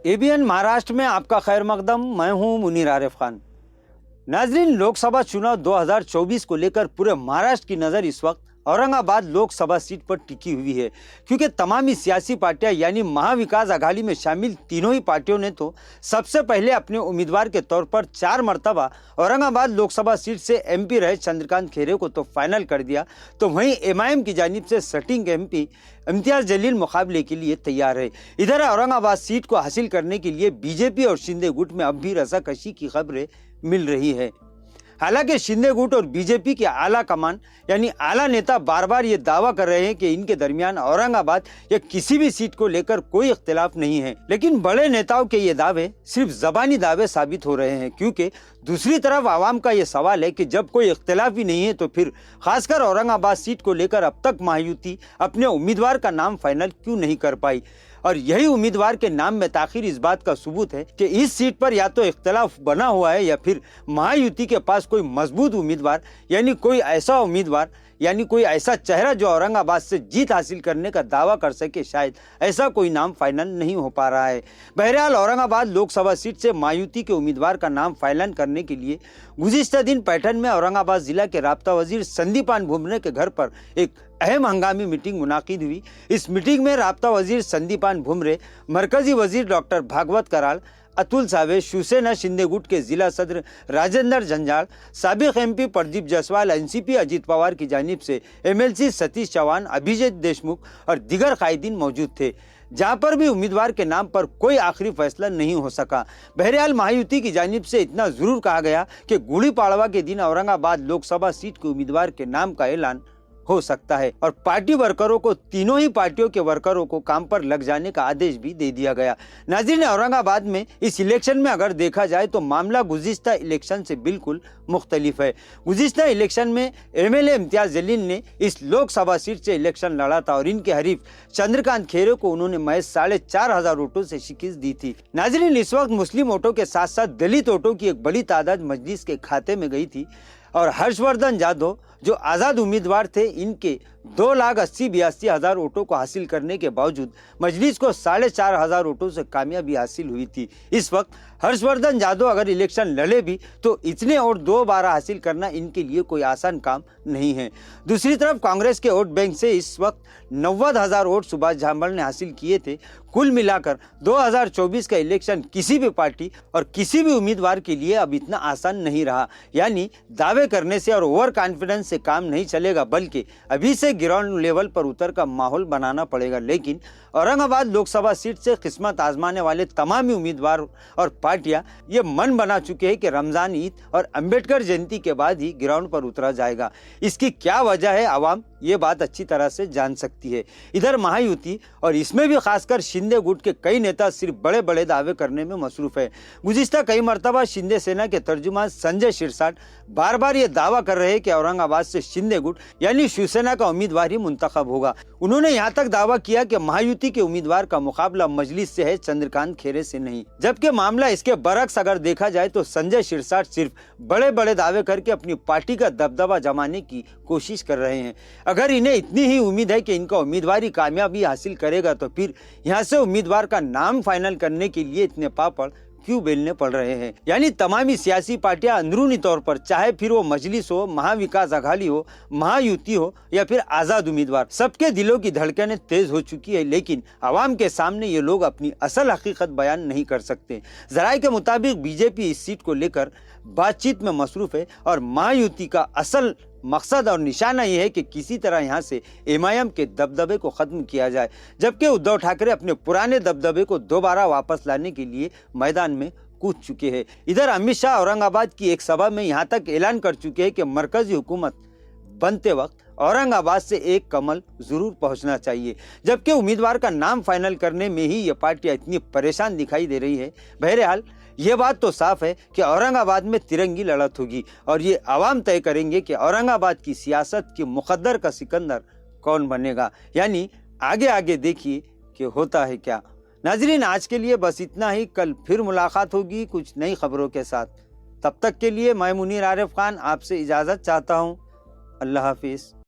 ABN Maharashtra में आपका खैर मकदम। मैं हूं मुनीर आरिफ खान। नाजरीन, लोकसभा चुनाव 2024 को लेकर पूरे महाराष्ट्र की नज़र इस वक्त औरंगाबाद लोकसभा सीट पर टिकी हुई है, क्योंकि तमाम ही सियासी पार्टियां यानी महाविकास आघाड़ी में शामिल तीनों ही पार्टियों ने तो सबसे पहले अपने उम्मीदवार के तौर पर 4 मरतबा औरंगाबाद लोकसभा सीट से एमपी रहे चंद्रकांत खैरे को तो फाइनल कर दिया, तो वहीं एमआईएम की जानिब से सिटिंग एमपी इम्तियाज जलील मुकाबले के लिए तैयार है। इधर औरंगाबाद सीट को हासिल करने के लिए बीजेपी और शिंदे गुट में अब भी रसाकशी की खबरें मिल रही है। हालांकि शिंदे गुट और बीजेपी के आला कमान यानी आला नेता बार बार ये दावा कर रहे हैं कि इनके दरमियान औरंगाबाद या किसी भी सीट को लेकर कोई इख्तिलाफ नहीं है, लेकिन बड़े नेताओं के ये दावे सिर्फ जबानी दावे साबित हो रहे हैं, क्योंकि दूसरी तरफ आवाम का ये सवाल है कि जब कोई इख्तिलाफ ही नहीं है तो फिर खासकर औरंगाबाद सीट को लेकर अब तक महायुति अपने उम्मीदवार का नाम फाइनल क्यों नहीं कर पाई। और यही उम्मीदवार के नाम में ताखिर इस बात का सबूत है कि इस सीट पर या तो इख्तिलाफ बना हुआ है या फिर महायुति के पास कोई मजबूत उम्मीदवार यानी कोई ऐसा उम्मीदवार यानी कोई ऐसा चेहरा जो औरंगाबाद से जीत हासिल करने का दावा कर सके, शायद ऐसा कोई नाम फाइनल नहीं हो पा रहा है। बहरहाल औरंगाबाद लोकसभा सीट से मायूती के उम्मीदवार का नाम फाइनल करने के लिए गुज़िश्ता दिन पैटर्न में औरंगाबाद जिला के राब्ता वजीर संदीपान भुमरे के घर पर एक अहम हंगामी मीटिंग मुनाकिद हुई। इस मीटिंग में राब्ता वजीर संदीपान भुमरे, मरकजी वजीर डॉक्टर भागवत कराल, अतुल सावे, शिवसेना शिंदे गुट के जिला सदर राजेंद्र जंजाल, साबिक एमपी प्रदीप जायसवाल, एनसीपी अजीत पवार की जानिब से एमएलसी सतीश चौहान, अभिजीत देशमुख और दीगर कायदीन मौजूद थे, जहां पर भी उम्मीदवार के नाम पर कोई आखिरी फैसला नहीं हो सका। बहरहाल महायुति की जानिब से इतना जरूर कहा गया कि गुड़ी पाड़वा के दिन औरंगाबाद लोकसभा सीट के उम्मीदवार के नाम का ऐलान हो सकता है और पार्टी वर्करों को, तीनों ही पार्टियों के वर्करों को काम पर लग जाने का आदेश भी दे दिया गया। नाज़रीन, औरंगाबाद में इस इलेक्शन में अगर देखा जाए तो मामला गुज़िश्ता इलेक्शन से बिल्कुल मुख्तलिफ है। गुज़िश्ता इलेक्शन में एमएलए इम्तियाज जलील ने इस लोकसभा सीट से इलेक्शन लड़ा था और इनके हरीफ चंद्रकांत खैरे को उन्होंने महज 4,500 वोटों से शिकस्त दी थी। नाज़रीन, इस वक्त मुस्लिम वोटों के साथ साथ दलित वोटों की एक बड़ी तादाद मजलिस के खाते में गई थी और हर्षवर्धन जाधव जो आज़ाद उम्मीदवार थे, इनके 2,80,82,000 वोटों को हासिल करने के बावजूद मजलिस को 4,500 वोटों से कामयाबी हासिल हुई थी। इस वक्त हर्षवर्धन जाधव अगर इलेक्शन लड़े भी तो इतने वोट दोबारा हासिल करना इनके लिए कोई आसान काम नहीं है। दूसरी तरफ कांग्रेस के वोट बैंक से इस वक्त 90,000 वोट सुभाष झामर ने हासिल किए थे। कुल मिलाकर 2024 का इलेक्शन किसी भी पार्टी और किसी भी उम्मीदवार के लिए अब इतना आसान नहीं रहा। यानी दावे करने से और ओवर कॉन्फिडेंस से काम नहीं चलेगा, बल्कि अभी से ग्राउंड लेवल पर उतर का माहौल बनाना पड़ेगा। लेकिन औरंगाबाद लोकसभा सीट से किस्मत आजमाने वाले तमाम ही उम्मीदवार और पार्टियां ये मन बना चुके हैं कि रमजान ईद और अंबेडकर जयंती के बाद ही ग्राउंड पर उतरा जाएगा। इसकी क्या वजह है, आवाम ये बात अच्छी तरह से जान सकती है। इधर महायुति और इसमें भी खासकर शिंदे गुट के कई नेता सिर्फ बड़े बड़े दावे करने में मसरूफ है। गुज़िश्ता कई मरतबा शिंदे सेना के तर्जुमान संजय शिरसाट बार बार ये दावा कर रहे हैं कि औरंगाबाद से शिंदे गुट यानी शिवसेना का उम्मीदवार ही मुंतखब होगा। उन्होंने यहाँ तक दावा किया कि महायुति के उम्मीदवार का मुकाबला मजलिस से है, चंद्रकांत खैरे से नहीं। जबकि मामला इसके बरक्स अगर देखा जाए तो संजय शिरसाट सिर्फ बड़े बड़े दावे करके अपनी पार्टी का दबदबा जमाने की कोशिश कर रहे हैं। अगर इन्हें इतनी ही उम्मीद है कि इनका उम्मीदवार ही कामयाबी हासिल करेगा तो फिर यहाँ से उम्मीदवार का नाम फाइनल करने के लिए इतने पापड़ क्यों बेलने पड़ रहे हैं। यानी तमामी सियासी पार्टियां अंदरूनी तौर पर, चाहे फिर वो मजलिस हो, महाविकास आघाड़ी हो, महायुति हो या फिर आजाद उम्मीदवार, सबके दिलों की धड़कनें तेज हो चुकी है, लेकिन आवाम के सामने ये लोग अपनी असल हकीकत बयान नहीं कर सकते। जराये के मुताबिक बीजेपी इस सीट को लेकर बातचीत में मसरूफ है और महायुति का असल मकसद और निशाना यह है कि किसी तरह यहां से एमआईएम के दबदबे को खत्म किया जाए, जबकि उद्धव ठाकरे अपने पुराने दबदबे को दोबारा वापस लाने के लिए मैदान में कूद चुके हैं। इधर अमित शाह औरंगाबाद की एक सभा में यहां तक ऐलान कर चुके हैं कि मरकजी हुकूमत बनते वक्त औरंगाबाद से एक कमल जरूर पहुंचना चाहिए, जबकि उम्मीदवार का नाम फाइनल करने में ही ये पार्टियां इतनी परेशान दिखाई दे रही है। बहरहाल ये बात तो साफ है कि औरंगाबाद में तिरंगी लड़त होगी और ये आवाम तय करेंगे कि औरंगाबाद की सियासत की मुकद्दर का सिकंदर कौन बनेगा। यानी आगे आगे देखिए कि होता है क्या। नाजरीन, आज के लिए बस इतना ही। कल फिर मुलाकात होगी कुछ नई खबरों के साथ। तब तक के लिए मैं मुनीर आरिफ खान आपसे इजाज़त चाहता हूँ। अल्लाह हाफिज़।